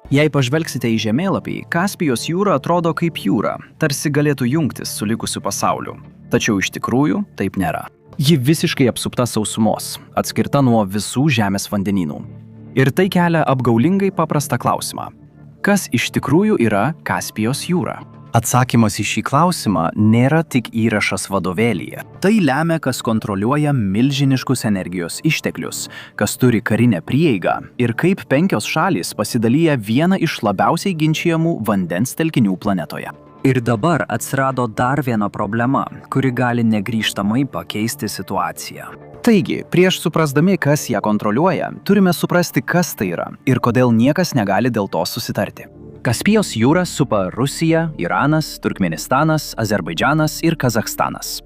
Jei pažvelgsite į žemėlapį, Kaspijos jūra atrodo kaip jūra, tarsi galėtų jungtis su likusiu pasauliu. Tačiau iš tikrųjų taip nėra. Ji visiškai apsupta sausumos, atskirta nuo visų žemės vandenynų. Ir tai kelia apgaulingai paprastą klausimą. Kas iš tikrųjų yra Kaspijos jūra? Atsakymas į šį klausimą nėra tik įrašas vadovėlyje. Tai lemia, kas kontroliuoja milžiniškus energijos išteklius, kas turi karinę prieigą ir kaip 5 šalys pasidalyja vieną iš labiausiai ginčijamų vandens telkinių planetoje. Ir dabar atsirado dar viena problema, kuri gali negrįžtamai pakeisti situaciją. Taigi, prieš suprasdami, kas ją kontroliuoja, turime suprasti, kas tai yra ir kodėl niekas negali dėl to susitarti. Kaspijos jūrą supa Rusija, Iranas, Turkmenistanas, Azerbaidžanas ir Kazachstanas.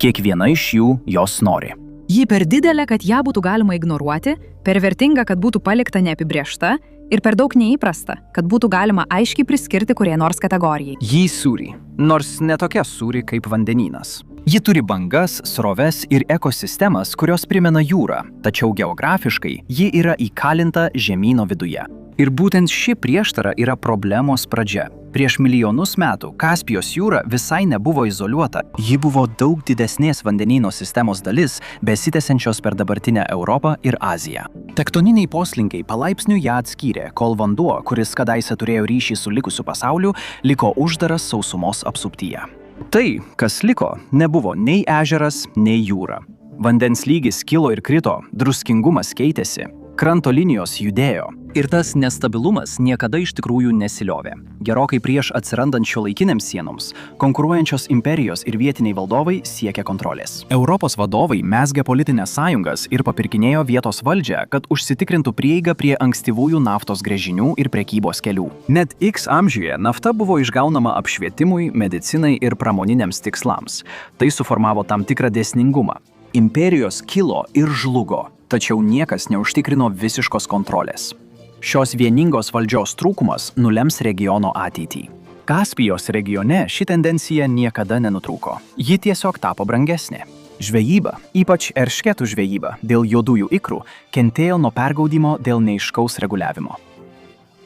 Kiekviena iš jų jos nori. Ji per didelė, kad ją būtų galima ignoruoti, per vertinga, kad būtų palikta neapibrėžta ir per daug neįprasta, kad būtų galima aiškiai priskirti kuriai nors kategorijai. Ji sūri, nors ne tokia sūri kaip vandenynas. Ji turi bangas, sroves ir ekosistemas, kurios primena jūrą, tačiau geografiškai ji yra įkalinta žemyno viduje. Ir būtent ši prieštara yra problemos pradžia. Prieš milijonus metų Kaspijos jūra visai nebuvo izoliuota. Ji buvo daug didesnės vandenyno sistemos dalis, besitęsiančios per dabartinę Europą ir Aziją. Tektoniniai poslinkiai palaipsniui ją atskyrė, kol vanduo, kuris kadaise turėjo ryšį su likusiu pasauliu, liko uždaras sausumos apsuptyje. Tai, kas liko, nebuvo nei ežeras, nei jūra. Vandens lygis kilo ir krito, druskingumas keitėsi. Kranto linijos judėjo. Ir tas nestabilumas niekada iš tikrųjų nesiliovė. Gerokai prieš atsirandant šiuolaikinėms sienoms, konkuruojančios imperijos ir vietiniai valdovai siekė kontrolės. Europos vadovai mezgė politinės sąjungas ir papirkinėjo vietos valdžią, kad užsitikrintų prieigą prie ankstyvųjų naftos gręžinių ir prekybos kelių. Net X amžiuje nafta buvo išgaunama apšvietimui, medicinai ir pramoniniams tikslams. Tai suformavo tam tikrą dėsningumą. Imperijos kilo ir žlugo, tačiau niekas neužtikrino visiškos kontrolės. Šios vieningos valdžios trūkumas nulems regiono ateitį. Kaspijos regione ši tendencija niekada nenutrūko. Ji tiesiog tapo brangesnė. Žvejyba, ypač eršketų žvejyba dėl juodųjų ikrų, kentėjo nuo pergaudimo dėl neaiškaus reguliavimo.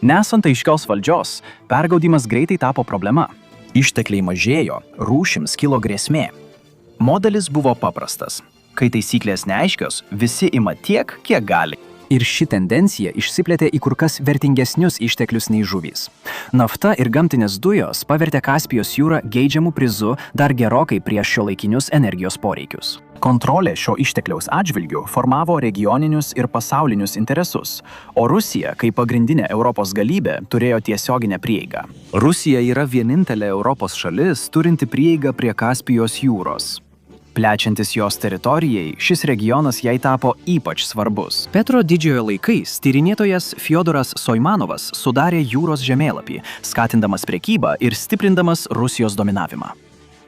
Nesant aiškios valdžios, pergaudimas greitai tapo problema. Ištekliai mažėjo, rūšims kilo grėsmė. Modelis buvo paprastas. Kai taisyklės neaiškios, visi ima tiek, kiek gali. Ir ši tendencija išsiplėtė į kur kas vertingesnius išteklius nei žuvys. Nafta ir gamtinės dujos pavertė Kaspijos jūrą geidžiamų prizu dar gerokai prieš šiuolaikinius energijos poreikius. Kontrolė šio ištekliaus atžvilgiu formavo regioninius ir pasaulinius interesus, o Rusija, kaip pagrindinė Europos galybė, turėjo tiesioginę prieigą. Rusija yra vienintelė Europos šalis turinti prieigą prie Kaspijos jūros. Plečiantis jos teritorijai, šis regionas jai tapo ypač svarbus. Petro Didžiojo laikais tyrinėtojas Fjodoras Soimanovas sudarė jūros žemėlapį, skatindamas prekybą ir stiprindamas Rusijos dominavimą.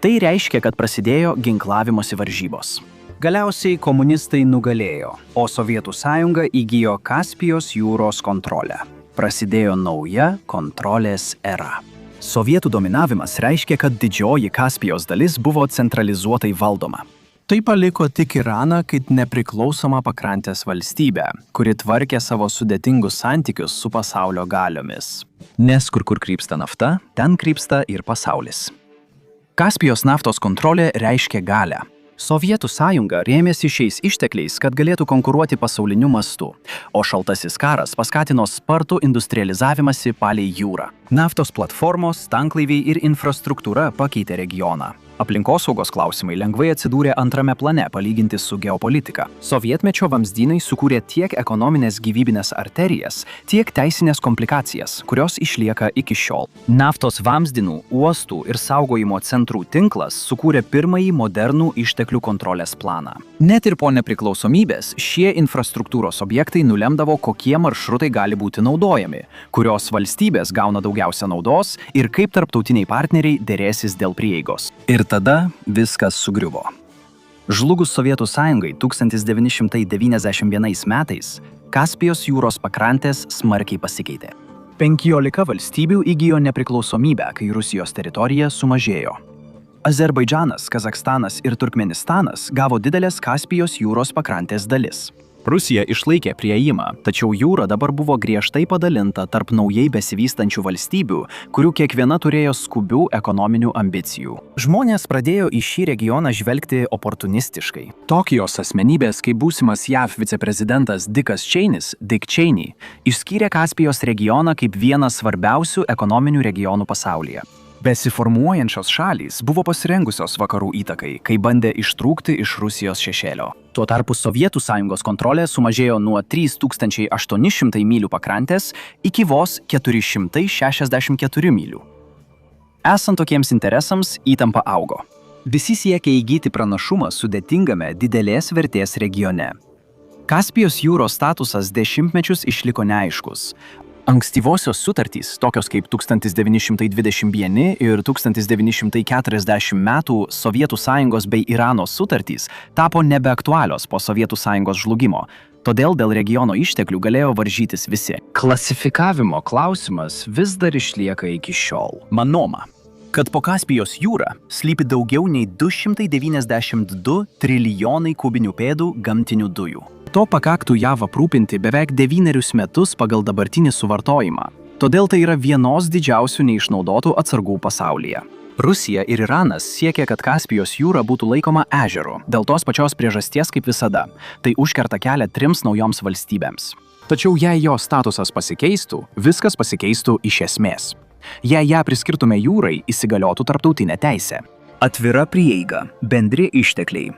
Tai reiškia, kad prasidėjo ginklavimosi varžybos. Galiausiai komunistai nugalėjo, o Sovietų sąjunga įgijo Kaspijos jūros kontrolę. Prasidėjo nauja kontrolės era. Sovietų dominavimas reiškia, kad didžioji Kaspijos dalis buvo centralizuotai valdoma. Tai paliko tik Iraną kaip nepriklausomą pakrantės valstybę, kuri tvarkė savo sudėtingus santykius su pasaulio galiomis. Nes kur krypsta nafta, ten krypsta ir pasaulis. Kaspijos naftos kontrolė reiškia galią. Sovietų sąjunga rėmėsi šiais ištekliais, kad galėtų konkuruoti pasauliniu mastu, o šaltasis karas paskatino spartų industrializavimąsi palei jūrą. Naftos platformos, tanklaiviai ir infrastruktūra pakeitė regioną. Aplinkosaugos klausimai lengvai atsidūrė antrame plane palyginti su geopolitika. Sovietmečio vamzdynai sukūrė tiek ekonominės gyvybinės arterijas, tiek teisinės komplikacijas, kurios išlieka iki šiol. Naftos vamzdynų, uostų ir saugojimo centrų tinklas sukūrė pirmąjį modernų išteklių kontrolės planą. Net ir po nepriklausomybės šie infrastruktūros objektai nulemdavo, kokie maršrutai gali būti naudojami, kurios valstybės gauna daugiausia naudos ir kaip tarptautiniai partneriai derėsis dėl prieigos. Ir tada viskas sugriuvo. Žlugus Sovietų sąjungai 1991 metais, Kaspijos jūros pakrantės smarkiai pasikeitė. 15 valstybių įgijo nepriklausomybę, kai Rusijos teritorija sumažėjo. Azerbaidžanas, Kazachstanas ir Turkmenistanas gavo didelės Kaspijos jūros pakrantės dalis. Rusija išlaikė priėjimą, tačiau jūra dabar buvo griežtai padalinta tarp naujai besivystančių valstybių, kurių kiekviena turėjo skubių ekonominių ambicijų. Žmonės pradėjo į šį regioną žvelgti oportunistiškai. Tokijos asmenybės, kaip būsimas JAV viceprezidentas Dick Cheney, išskyrė Kaspijos regioną kaip vieną svarbiausių ekonominių regionų pasaulyje. Besiformuojančios šalys buvo pasirengusios vakarų įtakai, kai bandė ištrūkti iš Rusijos šešėlio. Tuo tarpu Sovietų Sąjungos kontrolė sumažėjo nuo 3800 mylių pakrantės iki vos 464 mylių. Esant tokiems interesams, įtampa augo. Visi siekia įgyti pranašumą sudėtingame didelės vertės regione. Kaspijos jūros statusas dešimtmečius išliko neaiškus. Ankstyvosios sutartys, tokios kaip 1921 ir 1940 metų Sovietų Sąjungos bei Irano sutartys, tapo nebeaktualios po Sovietų Sąjungos žlugimo, todėl dėl regiono išteklių galėjo varžytis visi. Klasifikavimo klausimas vis dar išlieka iki šiol. Manoma, kad po Kaspijos jūrą slypi daugiau nei 292 trilijonai kubinių pėdų gamtinių dujų. To pakaktų JAV aprūpinti beveik 9 metus pagal dabartinį suvartojimą. Todėl tai yra vienos didžiausių neišnaudotų atsargų pasaulyje. Rusija ir Iranas siekia, kad Kaspijos jūra būtų laikoma ežeru, dėl tos pačios priežasties kaip visada. Tai užkerta kelią 3 naujoms valstybėms. Tačiau jei jo statusas pasikeistų, viskas pasikeistų iš esmės. Jei ją priskirtume jūrai, įsigaliotų tarptautinė teisė. Atvira prieiga, bendri ištekliai.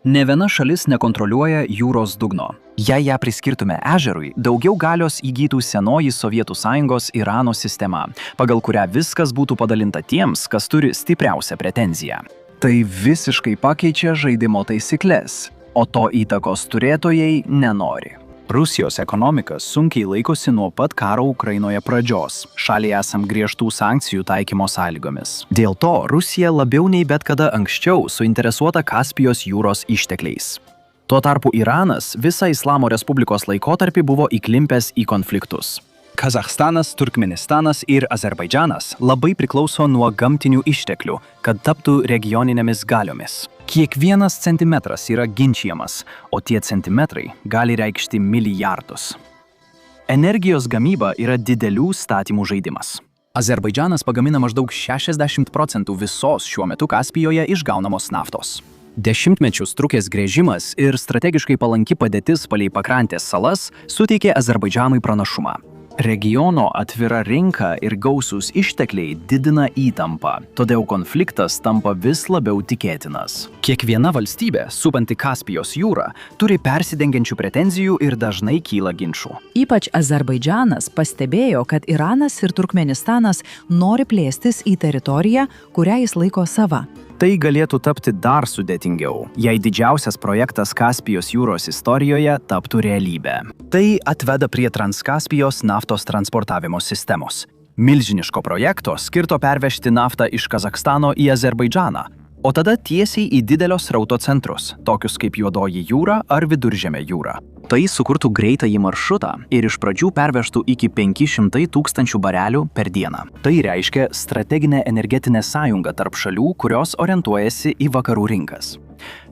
Ne viena šalis nekontroliuoja jūros dugno. Jei ją priskirtume ežerui, daugiau galios įgytų senoji Sovietų Sąjungos Irano sistema, pagal kurią viskas būtų padalinta tiems, kas turi stipriausią pretenziją. Tai visiškai pakeičia žaidimo taisyklės, o to įtakos turėtojai nenori. Rusijos ekonomika sunkiai laikosi nuo pat karo Ukrainoje pradžios, šaliai esant griežtų sankcijų taikymo sąlygomis. Dėl to Rusija labiau nei bet kada anksčiau suinteresuota Kaspijos jūros ištekliais. Tuo tarpu Iranas visą Islamo Respublikos laikotarpį buvo įklimpęs į konfliktus. Kazachstanas, Turkmenistanas ir Azerbaidžanas labai priklauso nuo gamtinių išteklių, kad taptų regioninėmis galiomis. Kiekvienas centimetras yra ginčiamas, o tie centimetrai gali reikšti milijardus. Energijos gamyba yra didelių statymų žaidimas. Azerbaidžanas pagamina maždaug 60% visos šiuo metu Kaspijoje išgaunamos naftos. Dešimtmečius trukęs gręžimas ir strategiškai palanki padėtis palei pakrantės salas suteikė Azerbaidžanui pranašumą. Regiono atvira rinka ir gausūs ištekliai didina įtampą, todėl konfliktas tampa vis labiau tikėtinas. Kiekviena valstybė, supanti Kaspijos jūrą, turi persidengiančių pretenzijų ir dažnai kyla ginčų. Ypač Azerbaidžanas pastebėjo, kad Iranas ir Turkmenistanas nori plėstis į teritoriją, kurią jis laiko sava. Tai galėtų tapti dar sudėtingiau, jei didžiausias projektas Kaspijos jūros istorijoje taptų realybė. Tai atveda prie Transkaspijos naftos transportavimo sistemos. Milžiniško projekto skirto pervežti naftą iš Kazachstano į Azerbaidžaną, o tada tiesiai į didelio srauto centrus, tokius kaip Juodoji jūra ar Viduržemio jūra. Tai sukurtų greitąjį maršrutą ir iš pradžių pervežtų iki 500 000 barelių per dieną. Tai reiškia strateginę energetinę sąjungą tarp šalių, kurios orientuojasi į vakarų rinkas.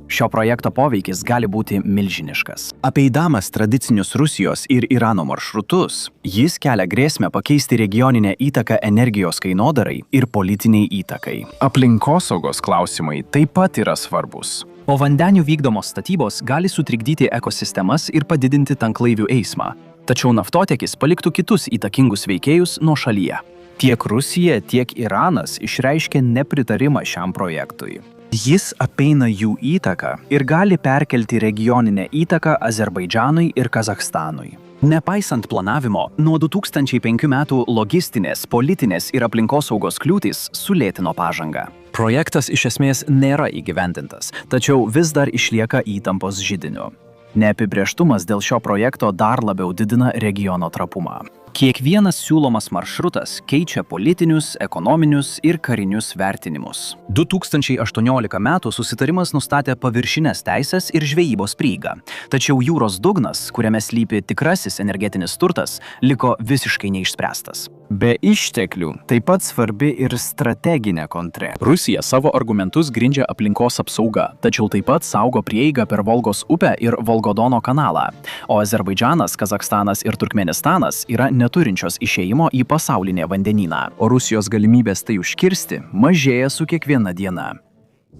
Šio projekto poveikis gali būti milžiniškas. Apeidamas tradicinius Rusijos ir Irano maršrutus, jis kelia grėsmę pakeisti regioninę įtaką energijos kainodarai ir politiniai įtakai. Aplinkosaugos klausimai taip pat yra svarbus. Po vandenių vykdomos statybos gali sutrikdyti ekosistemas ir padidinti tanklaivių eismą. Tačiau naftotiekis paliktų kitus įtakingus veikėjus nuo šalyje. Tiek Rusija, tiek Iranas išreiškė nepritarimą šiam projektui. Jis apeina jų įtaką ir gali perkelti regioninę įtaką Azerbaidžanui ir Kazachstanui. Nepaisant planavimo, nuo 2005 metų logistinės, politinės ir aplinkosaugos kliūtys sulėtino pažangą. Projektas iš esmės nėra įgyvendintas, tačiau vis dar išlieka įtampos židiniu. Neapibrėžtumas dėl šio projekto dar labiau didina regiono trapumą. Kiekvienas siūlomas maršrutas keičia politinius, ekonominius ir karinius vertinimus. 2018 metų susitarimas nustatė paviršinės teisės ir žvejybos prieigą, tačiau jūros dugnas, kuriame slypi tikrasis energetinis turtas, liko visiškai neišspręstas. Be išteklių taip pat svarbi ir strateginė kontrė. Rusija savo argumentus grindžia aplinkos apsauga, tačiau taip pat saugo prieigą per Volgos upę ir Volgodono kanalą, o Azerbaidžanas, Kazachstanas ir Turkmenistanas yra neturinčios išėjimo į pasaulinę vandenyną, o Rusijos galimybės tai užkirsti mažėja su kiekviena diena.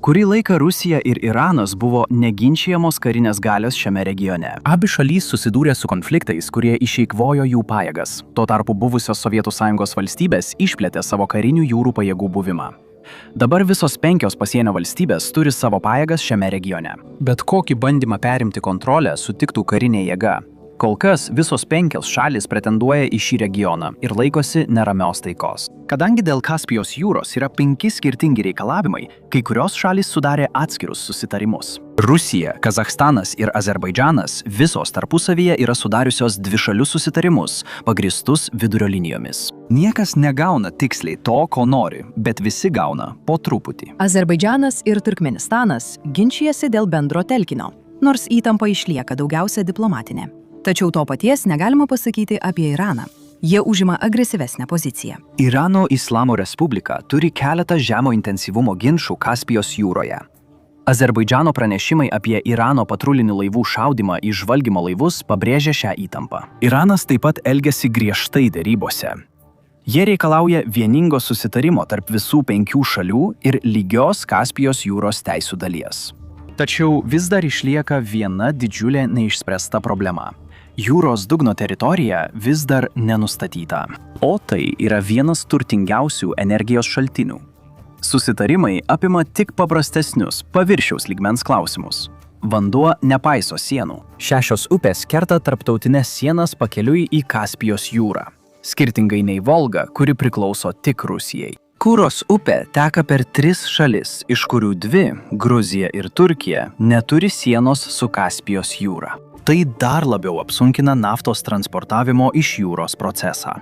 Kurį laiką Rusija ir Iranas buvo neginčijamos karinės galios šiame regione. Abi šalys susidūrė su konfliktais, kurie išeikvojo jų pajėgas. Tuo tarpu buvusios Sovietų Sąjungos valstybės išplėtė savo karinių jūrų pajėgų buvimą. Dabar visos 5 pasienio valstybės turi savo pajėgas šiame regione. Bet kokį bandymą perimti kontrolę sutiktų karinė jėga. Kol kas visos 5 šalys pretenduoja į šį regioną ir laikosi neramios taikos. Kadangi dėl Kaspijos jūros yra 5 skirtingi reikalavimai, kai kurios šalys sudarė atskirus susitarimus. Rusija, Kazachstanas ir Azerbaidžanas visos tarpusavyje yra sudariusios dvišalius susitarimus, pagristus vidurio linijomis. Niekas negauna tiksliai to, ko nori, bet visi gauna po truputį. Azerbaidžanas ir Turkmenistanas ginčijasi dėl bendro telkinio, nors įtampa išlieka daugiausia diplomatinė. Tačiau to paties negalima pasakyti apie Iraną. Jie užima agresyvesnę poziciją. Irano Islamo Respublika turi keletą žemo intensyvumo ginčų Kaspijos jūroje. Azerbaidžano pranešimai apie Irano patrulinių laivų šaudymą į žvalgymo laivus pabrėžia šią įtampą. Iranas taip pat elgiasi griežtai derybose. Jie reikalauja vieningo susitarimo tarp visų 5 šalių ir lygios Kaspijos jūros teisų dalies. Tačiau vis dar išlieka viena didžiulė neišspręsta problema. Jūros dugno teritorija vis dar nenustatyta, o tai yra vienas turtingiausių energijos šaltinių. Susitarimai apima tik paprastesnius paviršiaus lygmens klausimus. Vanduo nepaiso sienų. 6 upės kerta tarptautinės sienas pakeliui į Kaspijos jūrą, skirtingai nei Volga, kuri priklauso tik Rusijai. Kuros upė teka per 3 šalis, iš kurių 2, Gruzija ir Turkija, neturi sienos su Kaspijos jūra. Tai dar labiau apsunkina naftos transportavimo iš jūros procesą.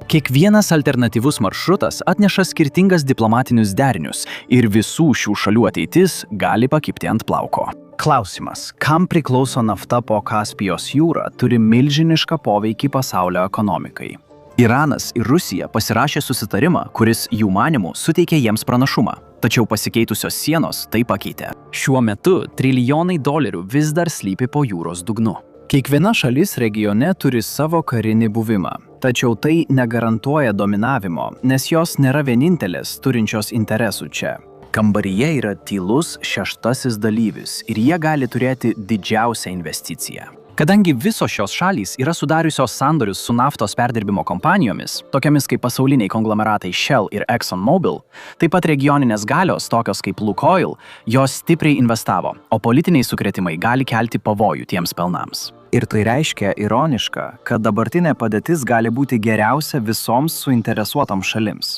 Kiekvienas alternatyvus maršrutas atneša skirtingas diplomatinius derinius ir visų šių šalių ateitis gali pakibti ant plauko. Klausimas, kam priklauso nafta po Kaspijos jūrą, turi milžinišką poveikį pasaulio ekonomikai. Iranas ir Rusija pasirašė susitarimą, kuris jų manimų suteikė jiems pranašumą, tačiau pasikeitusios sienos tai pakeitė. Šiuo metu trilijonai dolerių vis dar slypi po jūros dugnu. Kiekviena šalis regione turi savo karinį buvimą, tačiau tai negarantuoja dominavimo, nes jos nėra vienintelės turinčios interesų čia. Kambaryje yra tylus 6. dalyvis ir jie gali turėti didžiausią investiciją. Kadangi visos šios šalys yra sudariusios sandorius su naftos perdirbimo kompanijomis, tokiamis kaip pasauliniai konglomeratai Shell ir ExxonMobil, taip pat regioninės galios, tokios kaip Lukoil, jos stipriai investavo, o politiniai sukrėtimai gali kelti pavojų tiems pelnams. Ir tai reiškia ironiška, kad dabartinė padėtis gali būti geriausia visoms suinteresuotoms šalims.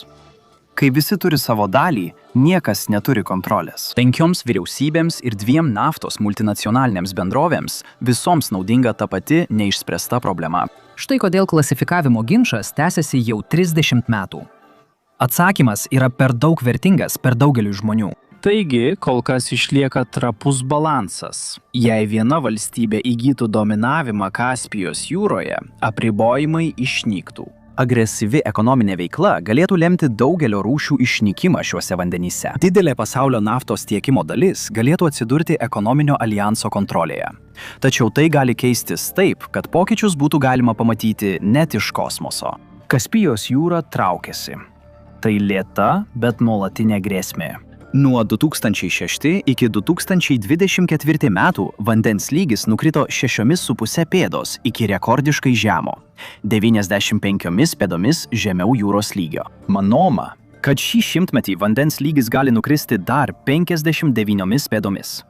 Kai visi turi savo dalį, niekas neturi kontrolės. 5 vyriausybėms ir 2 naftos multinacionalinėms bendrovėms visoms naudinga ta pati neišspręsta problema. Štai kodėl klasifikavimo ginčas tęsiasi jau 30 metų. Atsakymas yra per daug vertingas per daugelį žmonių. Taigi, kol kas išlieka trapus balansas. Jei viena valstybė įgytų dominavimą Kaspijos jūroje, apribojimai išnyktų. Agresyvi ekonominė veikla galėtų lemti daugelio rūšių išnykimą šiuose vandenyse. Didelė pasaulio naftos tiekimo dalis galėtų atsidurti ekonominio alijanso kontrolėje. Tačiau tai gali keistis taip, kad pokyčius būtų galima pamatyti net iš kosmoso. Kaspijos jūra traukiasi. Tai lėta, bet nuolatinė grėsmė. Nuo 2006 iki 2024 metų vandens lygis nukrito 6,5 pėdos iki rekordiškai žemo, 95 pėdomis žemiau jūros lygio. Manoma, kad šį šimtmetį vandens lygis gali nukristi dar 59 pėdomis.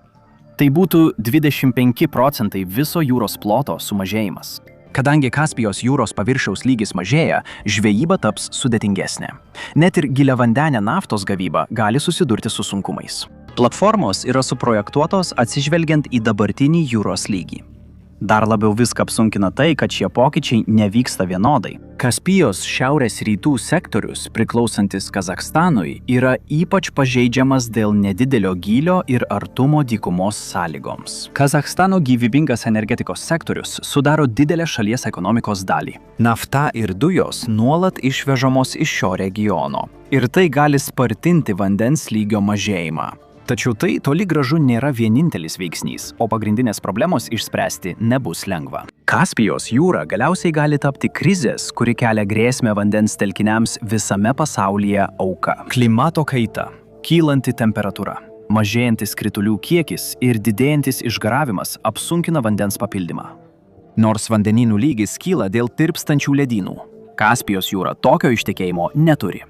Tai būtų 25% viso jūros ploto sumažėjimas. Kadangi Kaspijos jūros paviršiaus lygis mažėja, žvejyba taps sudėtingesnė. Net ir giliavandenė naftos gavyba gali susidurti su sunkumais. Platformos yra suprojektuotos atsižvelgiant į dabartinį jūros lygį. Dar labiau viską apsunkina tai, kad šie pokyčiai nevyksta vienodai. Kaspijos šiaurės rytų sektorius, priklausantis Kazachstanui, yra ypač pažeidžiamas dėl nedidelio gylio ir artumo dykumos sąlygoms. Kazachstano gyvybingas energetikos sektorius sudaro didelę šalies ekonomikos dalį. Nafta ir dujos nuolat išvežamos iš šio regiono. Ir tai gali spartinti vandens lygio mažėjimą. Tačiau tai toli gražu nėra vienintelis veiksnys, o pagrindinės problemos išspręsti nebus lengva. Kaspijos jūra galiausiai gali tapti krizės, kuri kelia grėsmę vandens telkiniams visame pasaulyje auka. Klimato kaita, kylanti temperatūra, mažėjantis kritulių kiekis ir didėjantis išgaravimas apsunkina vandens papildymą. Nors vandenynų lygis kyla dėl tirpstančių ledynų, Kaspijos jūra tokio ištekėjimo neturi.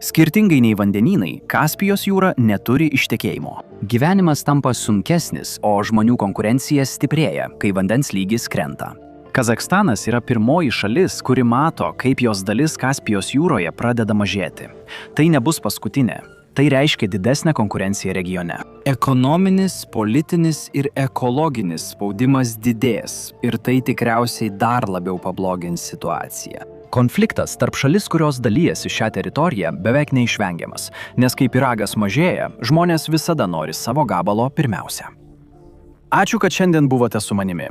Skirtingai nei vandenynai, Kaspijos jūra neturi ištekėjimo. Gyvenimas tampa sunkesnis, o žmonių konkurencija stiprėja, kai vandens lygis krenta. Kazachstanas yra pirmoji šalis, kuri mato, kaip jos dalis Kaspijos jūroje pradeda mažėti. Tai nebus paskutinė. Tai reiškia didesnę konkurenciją regione. Ekonominis, politinis ir ekologinis spaudimas didės ir tai tikriausiai dar labiau pablogins situaciją. Konfliktas tarp šalis, kurios dalijasi šią teritoriją, beveik neišvengiamas, nes kai pyragas mažėja, žmonės visada nori savo gabalo pirmiausia. Ačiū, kad šiandien buvote su manimi.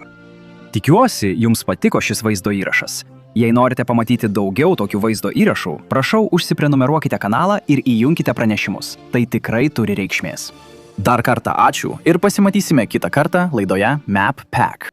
Tikiuosi, jums patiko šis vaizdo įrašas. Jei norite pamatyti daugiau tokių vaizdo įrašų, prašau užsiprenumeruokite kanalą ir įjunkite pranešimus. Tai tikrai turi reikšmės. Dar kartą ačiū ir pasimatysime kitą kartą laidoje Map Pack.